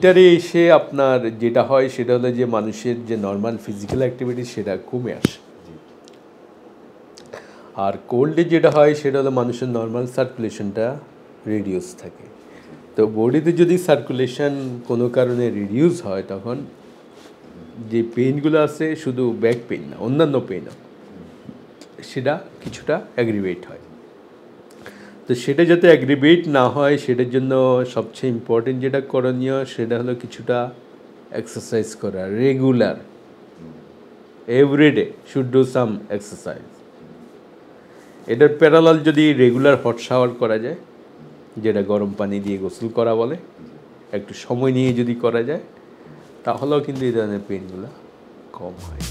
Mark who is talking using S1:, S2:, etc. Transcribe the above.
S1: উইন্টারে এসে আপনার যেটা হয় সেটা হলো যে মানুষের যে নর্মাল ফিজিক্যাল অ্যাক্টিভিটি সেটা কমে আসে, আর কোল্ডে যেটা হয় সেটা হলো মানুষের নর্মাল সার্কুলেশনটা রিডিউস থাকে। তো বডিতে যদি সার্কুলেশন কোনো কারণে রিডিউস হয় তখন যে পেইনগুলো আছে শুধু ব্যাক পেইন না, অন্যান্য পেইনও সেটা কিছুটা অ্যাগ্রিভেট হয়। তো সেটা যাতে অ্যাগ্রিভেট না হয় সেটার জন্য সবচেয়ে ইম্পর্টেন্ট যেটা করণীয় সেটা হলো কিছুটা এক্সারসাইজ করা, regular, everyday should do some exercise. এটার প্যারালাল যদি রেগুলার হট শাওয়ার করা যায়, যেটা গরম পানি দিয়ে গোসল করা বলে, একটু সময় নিয়ে যদি করা যায় তাহলেও কিন্তু এই ধরনের পেইনগুলো কম হয়।